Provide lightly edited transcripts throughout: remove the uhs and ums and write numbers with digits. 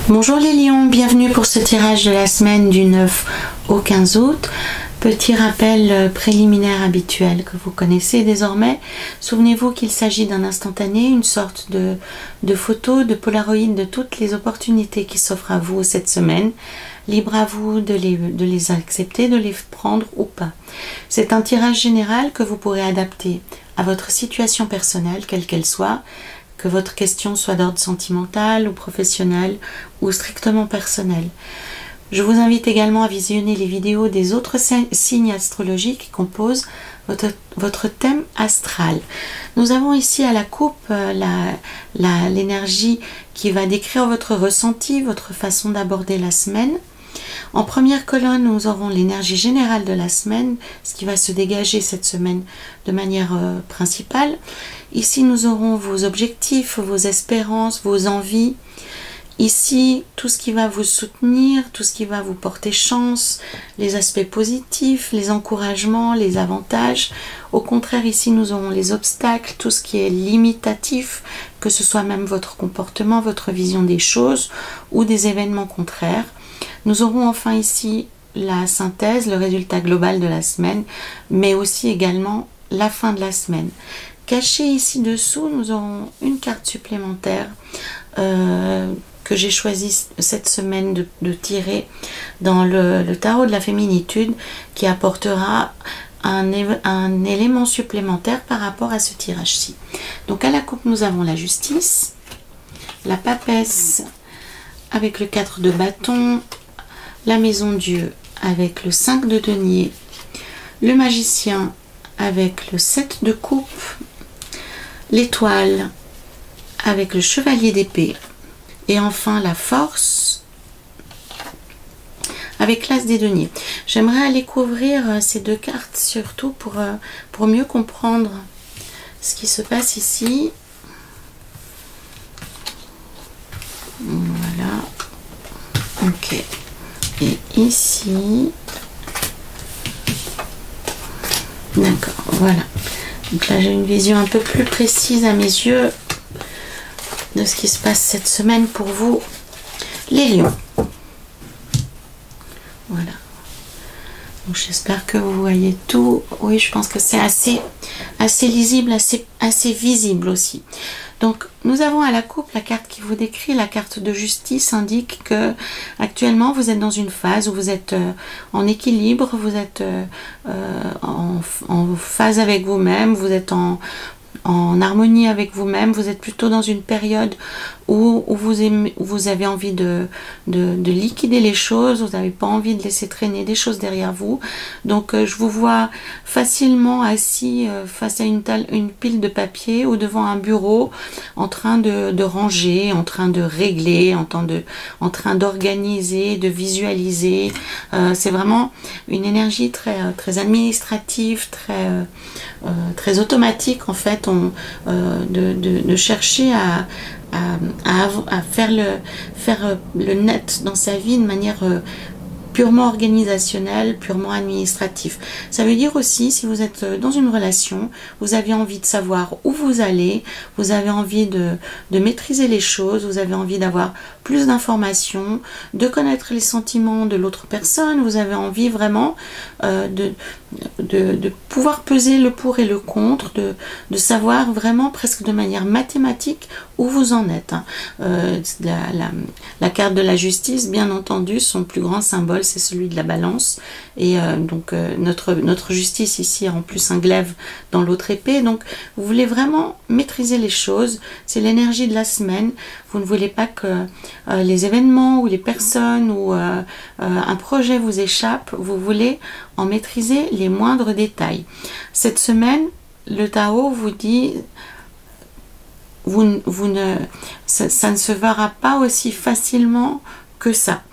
Bonjour les lions, bienvenue pour ce tirage de la semaine du 9 au 15 août. Petit rappel préliminaire habituel que vous connaissez désormais. Souvenez-vous qu'il s'agit d'un instantané, une sorte de photo, de polaroïd de toutes les opportunités qui s'offrent à vous cette semaine. Libre à vous de les accepter, de les prendre ou pas. C'est un tirage général que vous pourrez adapter à votre situation personnelle, quelle qu'elle soit, que votre question soit d'ordre sentimental ou professionnel ou strictement personnel. Je vous invite également à visionner les vidéos des autres signes astrologiques qui composent votre thème astral. Nous avons ici à la coupe l'énergie qui va décrire votre ressenti, votre façon d'aborder la semaine. En première colonne, nous aurons l'énergie générale de la semaine, ce qui va se dégager cette semaine de manière principale. Ici, nous aurons vos objectifs, vos espérances, vos envies. Ici, tout ce qui va vous soutenir, tout ce qui va vous porter chance, les aspects positifs, les encouragements, les avantages. Au contraire, ici, nous aurons les obstacles, tout ce qui est limitatif, que ce soit même votre comportement, votre vision des choses ou des événements contraires. Nous aurons enfin ici la synthèse, le résultat global de la semaine, mais aussi également la fin de la semaine. Caché ici dessous, nous aurons une carte supplémentaire que j'ai choisi cette semaine de tirer dans le tarot de la féminitude, qui apportera un élément supplémentaire par rapport à ce tirage-ci. Donc à la coupe, nous avons la justice, la papesse avec le 4 de bâton, la maison Dieu avec le 5 de denier, le magicien avec le 7 de coupe, l'étoile avec le chevalier d'épée et enfin la force avec l'as des deniers. J'aimerais aller couvrir ces deux cartes surtout pour mieux comprendre ce qui se passe ici. Voilà. Ok. Et ici, d'accord, voilà. Donc là, j'ai une vision un peu plus précise à mes yeux de ce qui se passe cette semaine pour vous, les lions. Voilà. Donc j'espère que vous voyez tout. Oui, je pense que c'est assez lisible, assez visible aussi. Donc nous avons à la coupe la carte qui vous décrit, la carte de justice indique que actuellement vous êtes dans une phase où vous êtes en équilibre, vous êtes en phase avec vous-même, vous êtes en harmonie avec vous-même, vous êtes plutôt dans une période où vous avez envie de liquider les choses, vous n'avez pas envie de laisser traîner des choses derrière vous. Donc je vous vois facilement assis face à une pile de papier ou devant un bureau en train de ranger, en train de régler, en train d'organiser, de visualiser. C'est vraiment une énergie très administrative, très automatique en fait, de chercher à faire le net dans sa vie de manière purement organisationnel, purement administratif. Ça veut dire aussi, si vous êtes dans une relation, vous avez envie de savoir où vous allez, vous avez envie de maîtriser les choses, vous avez envie d'avoir plus d'informations, de connaître les sentiments de l'autre personne, vous avez envie vraiment de pouvoir peser le pour et le contre, de savoir vraiment presque de manière mathématique où vous en êtes. La carte de la justice, bien entendu, son plus grand symbole, c'est celui de la balance. Et donc notre justice ici a en plus un glaive dans l'autre épée. Donc vous voulez vraiment maîtriser les choses. C'est l'énergie de la semaine. Vous ne voulez pas que les événements ou les personnes ou un projet vous échappe. Vous voulez en maîtriser les moindres détails. Cette semaine, le tarot vous dit ça ne se verra pas aussi facilement que ça.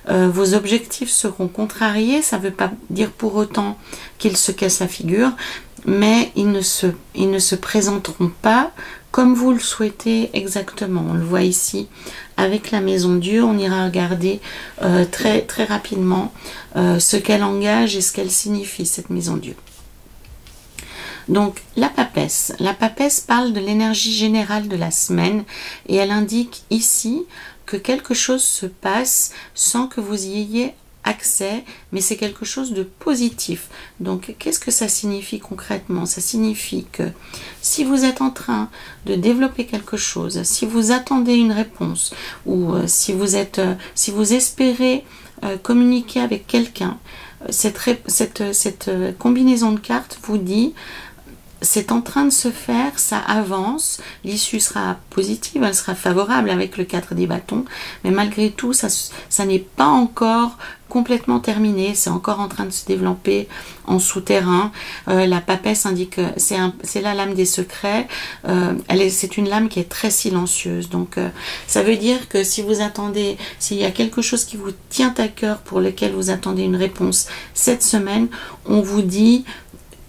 Vos objectifs seront contrariés, ça ne veut pas dire pour autant qu'ils se cassent la figure, mais ils ne se présenteront pas comme vous le souhaitez exactement. On le voit ici avec la maison Dieu, on ira regarder très rapidement ce qu'elle engage et ce qu'elle signifie, cette maison Dieu. Donc la papesse. La papesse parle de l'énergie générale de la semaine et elle indique ici que quelque chose se passe sans que vous y ayez accès, mais c'est quelque chose de positif. Donc qu'est-ce que ça signifie concrètement? Ça signifie que si vous êtes en train de développer quelque chose, si vous attendez une réponse ou si vous espérez communiquer avec quelqu'un, cette combinaison de cartes vous dit c'est en train de se faire, ça avance, l'issue sera positive, elle sera favorable avec le 4 des bâtons, mais malgré tout, ça n'est pas encore complètement terminé, c'est encore en train de se développer en souterrain. La papesse indique que c'est la lame des secrets, c'est une lame qui est très silencieuse, donc ça veut dire que si vous attendez, s'il y a quelque chose qui vous tient à cœur pour lequel vous attendez une réponse cette semaine, on vous dit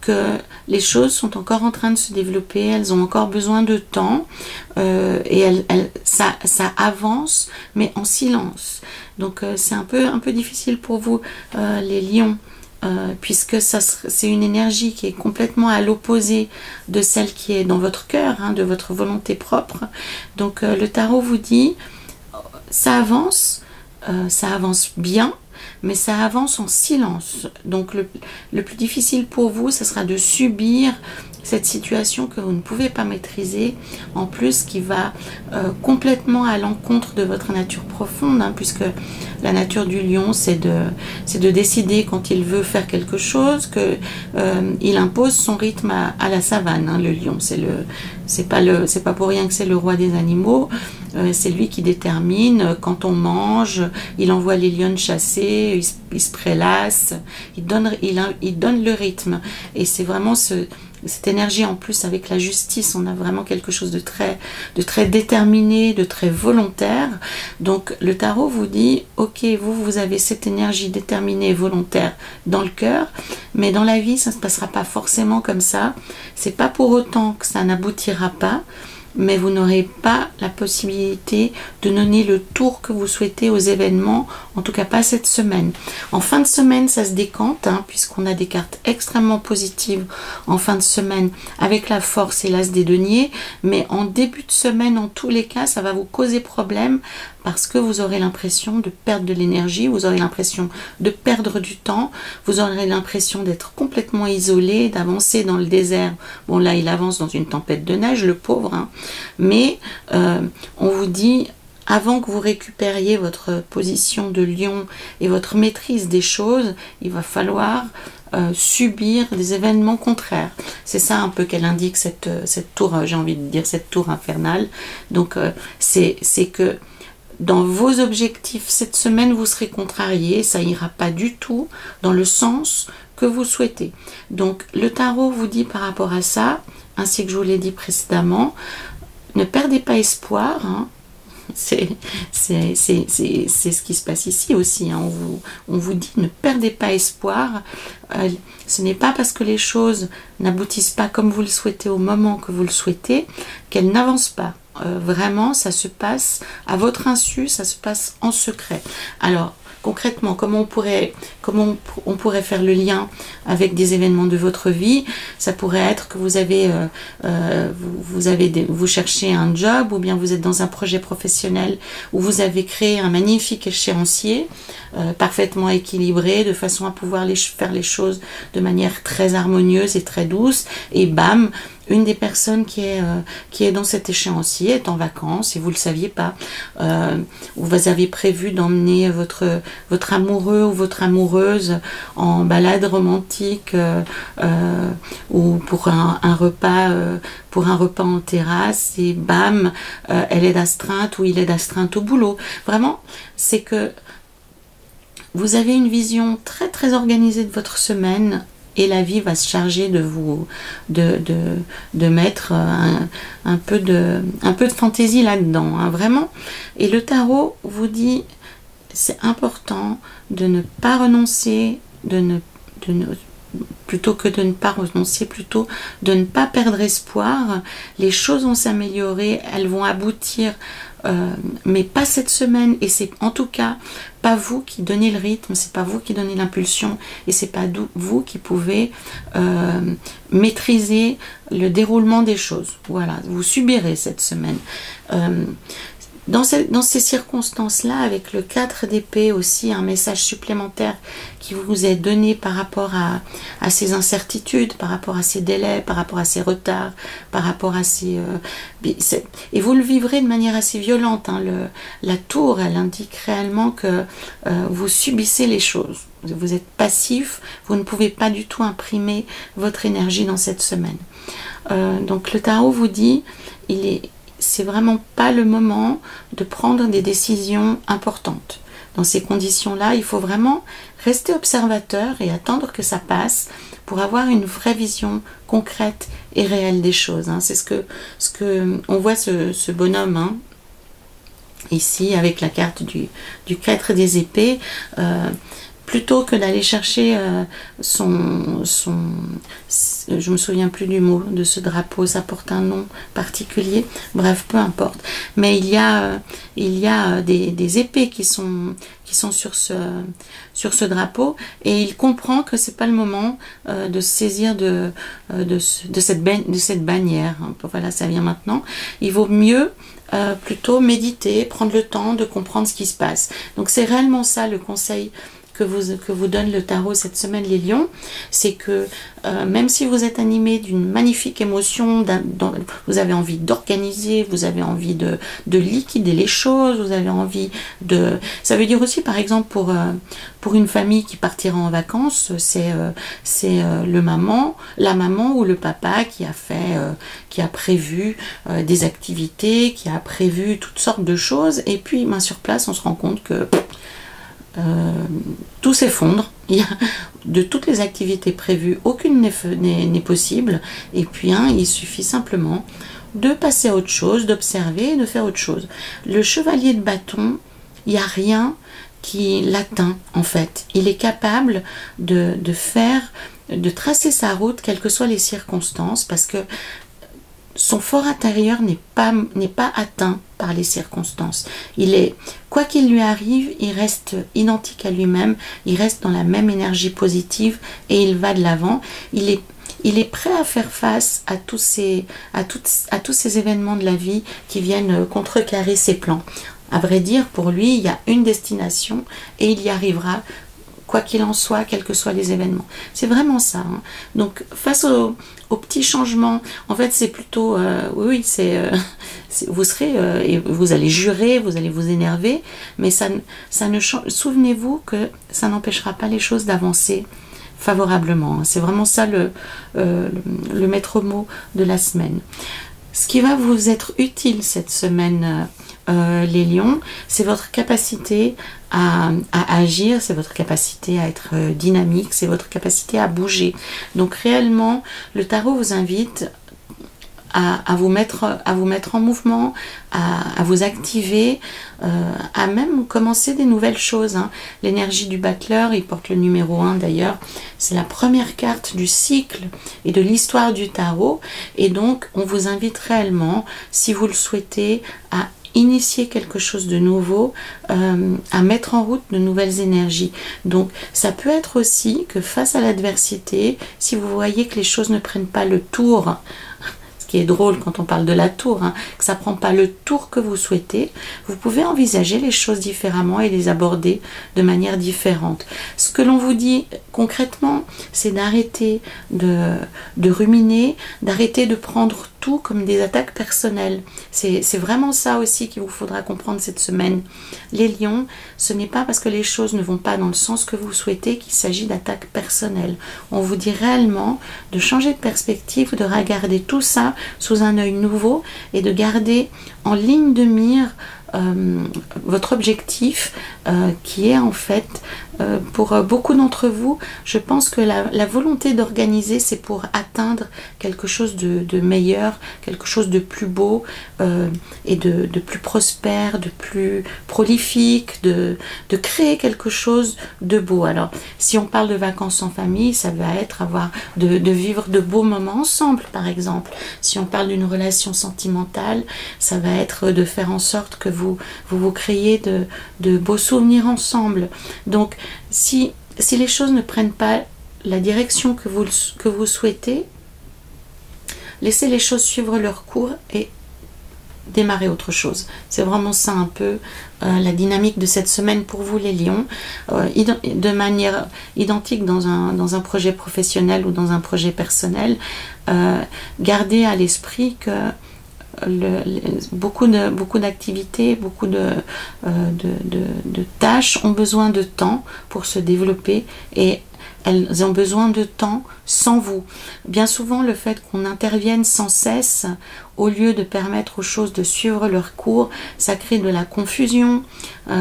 que les choses sont encore en train de se développer, elles ont encore besoin de temps et ça avance mais en silence. Donc c'est un peu difficile pour vous les lions puisque c'est une énergie qui est complètement à l'opposé de celle qui est dans votre cœur, hein, de votre volonté propre. Donc le tarot vous dit ça avance bien, mais ça avance en silence. Donc le plus difficile pour vous, ce sera de subir cette situation que vous ne pouvez pas maîtriser, en plus qui va complètement à l'encontre de votre nature profonde, hein, puisque la nature du lion, c'est de décider quand il veut faire quelque chose, que il impose son rythme à la savane, hein, le lion. C'est pas pour rien que c'est le roi des animaux. C'est lui qui détermine quand on mange, il envoie les lions chasser, il se prélasse, il donne le rythme. Et c'est vraiment cette énergie en plus avec la justice, on a vraiment quelque chose de très déterminé, de très volontaire. Donc le tarot vous dit, ok, vous avez cette énergie déterminée et volontaire dans le cœur, mais dans la vie ça ne se passera pas forcément comme ça. C'est pas pour autant que ça n'aboutira pas, mais vous n'aurez pas la possibilité de donner le tour que vous souhaitez aux événements, en tout cas pas cette semaine. En fin de semaine, ça se décante, hein, puisqu'on a des cartes extrêmement positives en fin de semaine avec la force et l'as des deniers, mais en début de semaine, en tous les cas, ça va vous causer problème parce que vous aurez l'impression de perdre de l'énergie, vous aurez l'impression de perdre du temps, vous aurez l'impression d'être complètement isolé, d'avancer dans le désert. Bon là, il avance dans une tempête de neige, le pauvre, hein. Mais on vous dit, avant que vous récupériez votre position de lion et votre maîtrise des choses, il va falloir subir des événements contraires. C'est ça un peu qu'elle indique, cette tour, j'ai envie de dire, cette tour infernale. Donc c'est que dans vos objectifs cette semaine, vous serez contrarié, ça ira pas du tout dans le sens que vous souhaitez. Donc le tarot vous dit par rapport à ça, ainsi que je vous l'ai dit précédemment, ne perdez pas espoir, hein. C'est ce qui se passe ici aussi, hein. On vous dit ne perdez pas espoir. Ce n'est pas parce que les choses n'aboutissent pas comme vous le souhaitez au moment que vous le souhaitez qu'elles n'avancent pas. Vraiment, ça se passe à votre insu, ça se passe en secret. Alors, concrètement, comment on pourrait faire le lien avec des événements de votre vie? Ça pourrait être que vous cherchez un job, ou bien vous êtes dans un projet professionnel où vous avez créé un magnifique échéancier parfaitement équilibré, de façon à pouvoir faire les choses de manière très harmonieuse et très douce, et bam, une des personnes qui est dans cet échéancier est en vacances et vous ne le saviez pas. Ou vous avez prévu d'emmener votre amoureux ou votre amoureuse en balade romantique ou pour un repas en terrasse, et bam, elle est d'astreinte ou il est d'astreinte au boulot. Vraiment, c'est que vous avez une vision très très organisée de votre semaine, et la vie va se charger de vous de mettre un peu de fantaisie là-dedans, hein, vraiment. Et le tarot vous dit, c'est important de ne pas renoncer, plutôt que de ne pas renoncer, plutôt de ne pas perdre espoir. Les choses vont s'améliorer, elles vont aboutir mais pas cette semaine, et c'est en tout cas pas vous qui donnez le rythme, c'est pas vous qui donnez l'impulsion, et c'est pas vous qui pouvez maîtriser le déroulement des choses. Voilà, vous subirez cette semaine. Dans ces circonstances-là, avec le 4 d'épée aussi, un message supplémentaire qui vous est donné par rapport à ces incertitudes, par rapport à ces délais, par rapport à ces retards, par rapport à ces... et vous le vivrez de manière assez violente. Hein, la tour, elle indique réellement que vous subissez les choses. Vous êtes passif, vous ne pouvez pas du tout imprimer votre énergie dans cette semaine. Donc le tarot vous dit, c'est vraiment pas le moment de prendre des décisions importantes. Dans ces conditions-là, il faut vraiment rester observateur et attendre que ça passe pour avoir une vraie vision concrète et réelle des choses. Hein. C'est ce que on voit ce bonhomme, hein, ici avec la carte du 4 des épées. Plutôt que d'aller chercher je me souviens plus du mot de ce drapeau, ça porte un nom particulier, bref, peu importe, mais il y a des épées qui sont sur ce drapeau, et il comprend que c'est pas le moment de se saisir de cette bannière. Voilà, ça vient maintenant. Il vaut mieux plutôt méditer, prendre le temps de comprendre ce qui se passe. Donc c'est réellement ça le conseil que vous donne le tarot cette semaine, les lions, c'est que même si vous êtes animé d'une magnifique émotion, vous avez envie d'organiser, vous avez envie de liquider les choses, vous avez envie de... Ça veut dire aussi, par exemple, pour une famille qui partira en vacances, c'est la maman ou le papa qui a prévu des activités, qui a prévu toutes sortes de choses, et puis sur place, on se rend compte que tout s'effondre. De toutes les activités prévues, aucune n'est possible, et puis il suffit simplement de passer à autre chose, d'observer et de faire autre chose. Le chevalier de bâton, il n'y a rien qui l'atteint en fait. Il est capable de tracer sa route, quelles que soient les circonstances, parce que son fort intérieur n'est pas atteint par les circonstances. Quoi qu'il lui arrive, il reste identique à lui-même, il reste dans la même énergie positive et il va de l'avant. Il est prêt à faire face à tous ces événements de la vie qui viennent contrecarrer ses plans. À vrai dire, pour lui, il y a une destination et il y arrivera, quoi qu'il en soit, quels que soient les événements. C'est vraiment ça. Hein. Donc, face aux petits changements, en fait, c'est plutôt... vous serez... et vous allez jurer, vous allez vous énerver, mais ça ne change... Souvenez-vous que ça n'empêchera pas les choses d'avancer favorablement. Hein. C'est vraiment ça le maître mot de la semaine. Ce qui va vous être utile cette semaine, les lions, c'est votre capacité à agir, c'est votre capacité à être dynamique, c'est votre capacité à bouger. Donc réellement, le tarot vous invite à vous mettre en mouvement, à vous activer, à même commencer des nouvelles choses. Hein. L'énergie du battleur, il porte le numéro 1 d'ailleurs, c'est la première carte du cycle et de l'histoire du tarot, et donc on vous invite réellement, si vous le souhaitez, à initier quelque chose de nouveau, à mettre en route de nouvelles énergies. Donc ça peut être aussi que face à l'adversité, si vous voyez que les choses ne prennent pas le tour, qui est drôle quand on parle de la tour, hein, que ça ne prend pas le tour que vous souhaitez, vous pouvez envisager les choses différemment et les aborder de manière différente. Ce que l'on vous dit concrètement, c'est d'arrêter de ruminer, d'arrêter de prendre tout comme des attaques personnelles. C'est vraiment ça aussi qu'il vous faudra comprendre cette semaine. Les lions, ce n'est pas parce que les choses ne vont pas dans le sens que vous souhaitez qu'il s'agit d'attaques personnelles. On vous dit réellement de changer de perspective, de regarder tout ça sous un œil nouveau et de garder en ligne de mire votre objectif qui est en fait, pour beaucoup d'entre vous, je pense que la volonté d'organiser, c'est pour atteindre quelque chose de meilleur, quelque chose de plus beau et de plus prospère, de plus prolifique, de créer quelque chose de beau. Alors, si on parle de vacances en famille, ça va être de vivre de beaux moments ensemble, par exemple. Si on parle d'une relation sentimentale, ça va être de faire en sorte que vous créiez de beaux souvenirs ensemble. Donc, si les choses ne prennent pas la direction que vous souhaitez, laissez les choses suivre leur cours et démarrer autre chose. C'est vraiment ça un peu la dynamique de cette semaine pour vous les lions, de manière identique dans un projet professionnel ou dans un projet personnel. Gardez à l'esprit que beaucoup d'activités, beaucoup de tâches ont besoin de temps pour se développer et elles ont besoin de temps sans vous. Bien souvent, le fait qu'on intervienne sans cesse, au lieu de permettre aux choses de suivre leur cours, ça crée de la confusion,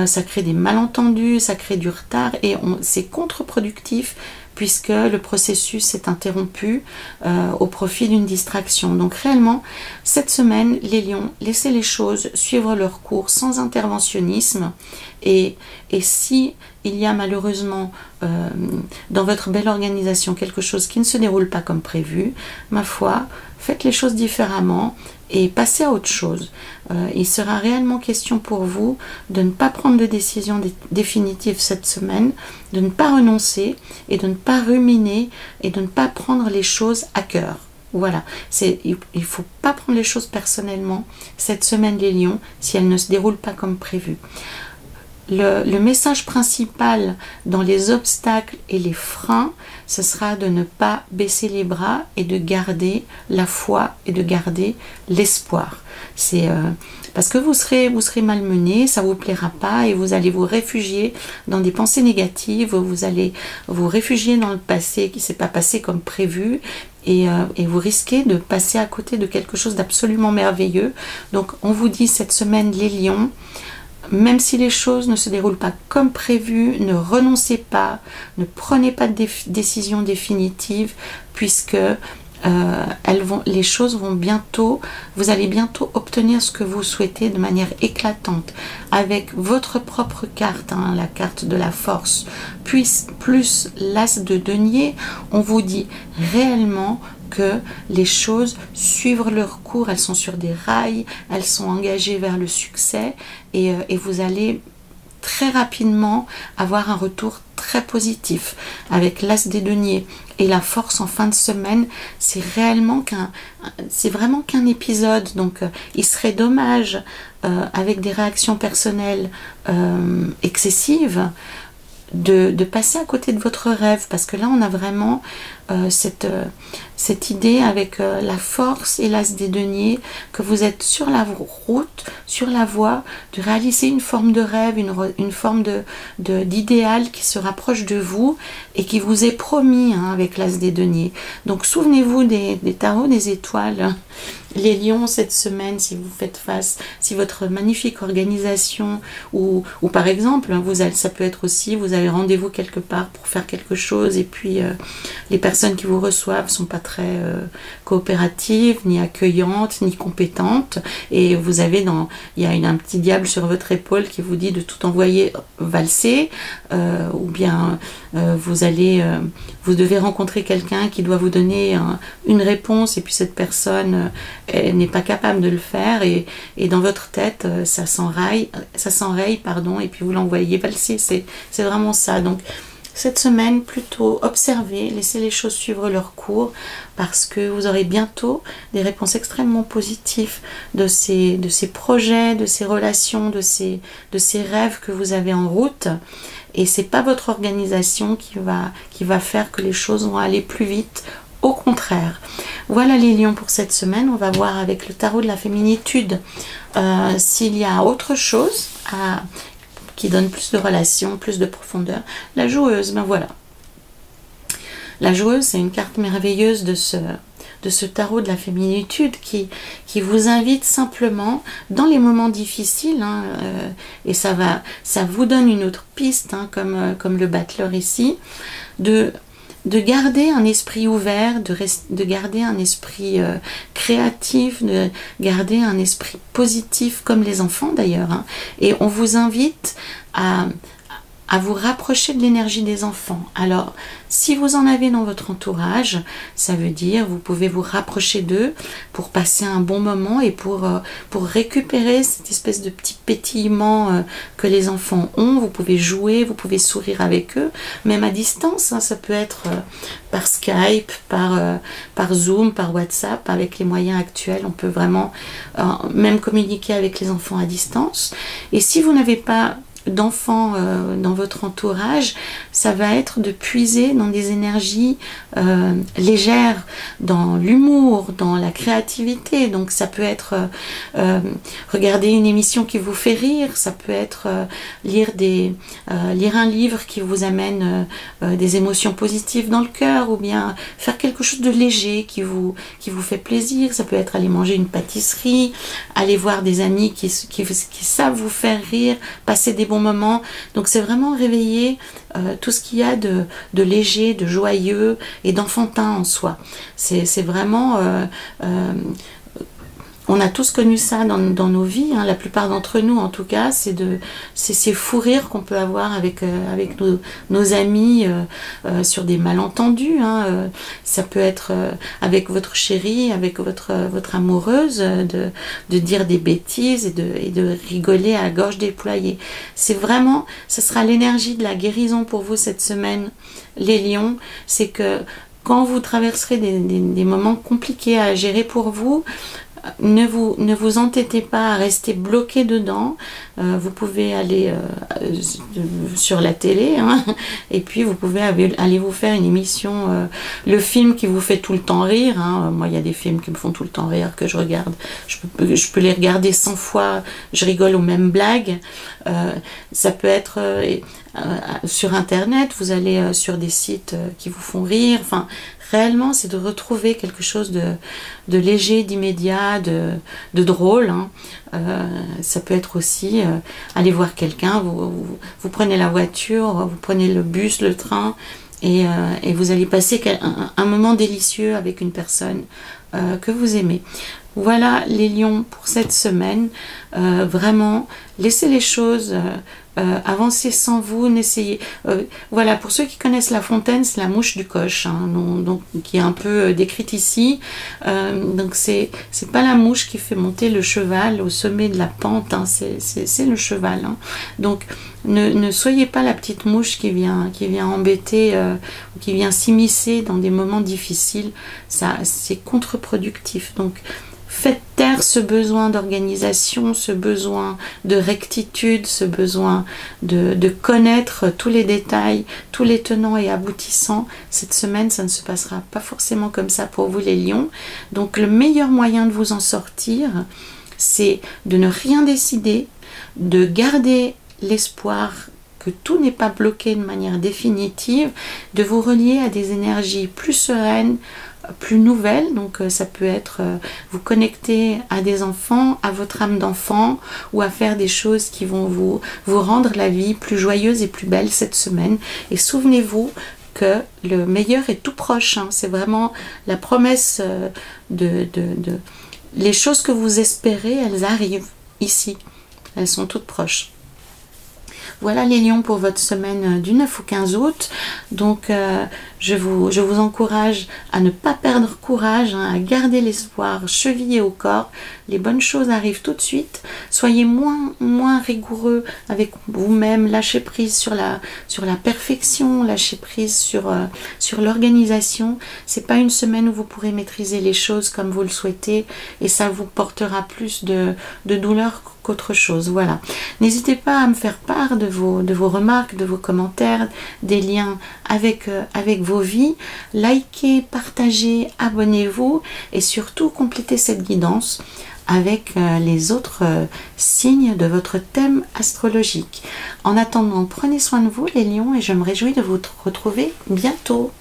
ça crée des malentendus, ça crée du retard et c'est contre-productif puisque le processus est interrompu au profit d'une distraction. Donc réellement, cette semaine, les lions, laissez les choses suivre leur cours sans interventionnisme et si il y a malheureusement dans votre belle organisation quelque chose qui ne se déroule pas comme prévu, ma foi, faites les choses différemment et passez à autre chose. Il sera réellement question pour vous de ne pas prendre de décision définitive cette semaine, de ne pas renoncer et de ne pas ruminer et de ne pas prendre les choses à cœur. Voilà, il ne faut pas prendre les choses personnellement cette semaine les lions si elles ne se déroulent pas comme prévu. Le message principal dans les obstacles et les freins, ce sera de ne pas baisser les bras et de garder la foi et de garder l'espoir. C'est parce que vous serez malmené, ça vous plaira pas et vous allez vous réfugier dans des pensées négatives, vous allez vous réfugier dans le passé qui s'est pas passé comme prévu et vous risquez de passer à côté de quelque chose d'absolument merveilleux. Donc on vous dit cette semaine les lions, même si les choses ne se déroulent pas comme prévu, ne renoncez pas, ne prenez pas de décision définitive puisque les choses vont bientôt, vous allez bientôt obtenir ce que vous souhaitez de manière éclatante avec votre propre carte, la carte de la force, plus l'as de denier. On vous dit réellement que les choses suivent leur cours, elles sont sur des rails, elles sont engagées vers le succès et vous allez très rapidement avoir un retour très positif avec l'as des deniers et la force en fin de semaine. C'est vraiment qu'un épisode, donc il serait dommage avec des réactions personnelles excessives de passer à côté de votre rêve, parce que là on a vraiment cette idée avec la force et l'as des deniers que vous êtes sur la route, sur la voie de réaliser une forme de rêve, une forme d'idéal qui se rapproche de vous et qui vous est promis avec l'as des deniers. Donc souvenez-vous des tarots des étoiles, les lions, cette semaine, si vous faites face, si votre magnifique organisation ou par exemple, ça peut être aussi, vous avez rendez-vous quelque part pour faire quelque chose et puis les personnes qui vous reçoivent sont pas très coopératives, ni accueillantes, ni compétentes et vous avez il y a un petit diable sur votre épaule qui vous dit de tout envoyer valser ou bien vous devez rencontrer quelqu'un qui doit vous donner une réponse et puis cette personne n'est pas capable de le faire et dans votre tête ça s'enraye et puis vous l'envoyez valser. C'est vraiment ça. Donc cette semaine, plutôt observez, laissez les choses suivre leur cours parce que vous aurez bientôt des réponses extrêmement positives de ces projets, de ces relations, de ces rêves que vous avez en route. Et c'est pas votre organisation qui va faire que les choses vont aller plus vite. Au contraire. Voilà les lions pour cette semaine. On va voir avec le tarot de la féminitude s'il y a autre chose qui donne plus de relations, plus de profondeur. La joueuse, ben voilà. La joueuse, c'est une carte merveilleuse de de ce tarot de la féminitude qui vous invite simplement, dans les moments difficiles, hein, et ça vous donne une autre piste, hein, comme le battleur ici, de garder un esprit ouvert, de garder un esprit créatif, de garder un esprit positif, comme les enfants d'ailleurs, hein. Et on vous invite à vous rapprocher de l'énergie des enfants. Alors, si vous en avez dans votre entourage, ça veut dire vous pouvez vous rapprocher d'eux pour passer un bon moment et pour récupérer cette espèce de petit pétillement que les enfants ont. Vous pouvez jouer, vous pouvez sourire avec eux, même à distance, hein. Ça peut être par Skype, par Zoom, par WhatsApp. Avec les moyens actuels, on peut vraiment même communiquer avec les enfants à distance. Et si vous n'avez pas d'enfants dans votre entourage, ça va être de puiser dans des énergies légères, dans l'humour, dans la créativité. Donc ça peut être regarder une émission qui vous fait rire, ça peut être lire un livre qui vous amène des émotions positives dans le cœur, ou bien faire quelque chose de léger qui vous fait plaisir. Ça peut être aller manger une pâtisserie, aller voir des amis qui savent vous faire rire, passer des bons moments. Donc c'est vraiment réveiller tout ce qu'il y a de léger, de joyeux et d'enfantin en soi. C'est vraiment on a tous connu ça dans nos vies, hein. La plupart d'entre nous en tout cas, c'est ces fous rires qu'on peut avoir avec nos amis sur des malentendus, hein. Ça peut être avec votre chérie, avec votre amoureuse, de dire des bêtises et de rigoler à la gorge déployée. C'est vraiment, ce sera l'énergie de la guérison pour vous cette semaine, les lions. C'est que quand vous traverserez des moments compliqués à gérer pour vous, ne vous entêtez pas à rester bloqué dedans. Vous pouvez aller sur la télé, hein, et puis vous pouvez aller vous faire une émission, le film qui vous fait tout le temps rire, hein. Moi il y a des films qui me font tout le temps rire, que je regarde, je peux les regarder 100 fois, je rigole aux mêmes blagues. Ça peut être sur internet, vous allez sur des sites qui vous font rire. Enfin, réellement, c'est de retrouver quelque chose de léger, d'immédiat, de drôle, hein. Ça peut être aussi aller voir quelqu'un, vous prenez la voiture, vous prenez le bus, le train, et vous allez passer un moment délicieux avec une personne que vous aimez. Voilà les lions pour cette semaine. Vraiment, laissez les choses avancer sans vous, n'essayez. Voilà, pour ceux qui connaissent La Fontaine, c'est la mouche du coche, hein, donc, qui est un peu décrite ici. Donc c'est pas la mouche qui fait monter le cheval au sommet de la pente, hein, c'est le cheval, hein. Donc ne soyez pas la petite mouche qui vient embêter ou qui vient s'immiscer dans des moments difficiles. Ça, c'est contre-productif. Donc faites taire ce besoin d'organisation, ce besoin de rectitude, ce besoin de connaître tous les détails, tous les tenants et aboutissants. Cette semaine, ça ne se passera pas forcément comme ça pour vous les lions. Donc le meilleur moyen de vous en sortir, c'est de ne rien décider, de garder l'espoir que tout n'est pas bloqué de manière définitive, de vous relier à des énergies plus sereines, plus nouvelles. Donc ça peut être vous connecter à des enfants, à votre âme d'enfant, ou à faire des choses qui vont vous rendre la vie plus joyeuse et plus belle cette semaine. Et souvenez-vous que le meilleur est tout proche, hein. C'est vraiment la promesse les choses que vous espérez, elles arrivent ici, elles sont toutes proches. Voilà les lions pour votre semaine du 9 au 15 août. Donc je vous encourage à ne pas perdre courage, hein, à garder l'espoir chevillé au corps. Les bonnes choses arrivent tout de suite. Soyez moins rigoureux avec vous-même. Lâchez prise sur la perfection, lâchez prise sur l'organisation. C'est pas une semaine où vous pourrez maîtriser les choses comme vous le souhaitez, et ça vous portera plus de douleur qu'autre chose. Voilà. N'hésitez pas à me faire part de vos remarques, de vos commentaires, des liens avec vos vies. Likez, partagez, abonnez-vous, et surtout complétez cette guidance avec les autres signes de votre thème astrologique. En attendant, prenez soin de vous les lions, et je me réjouis de vous retrouver bientôt.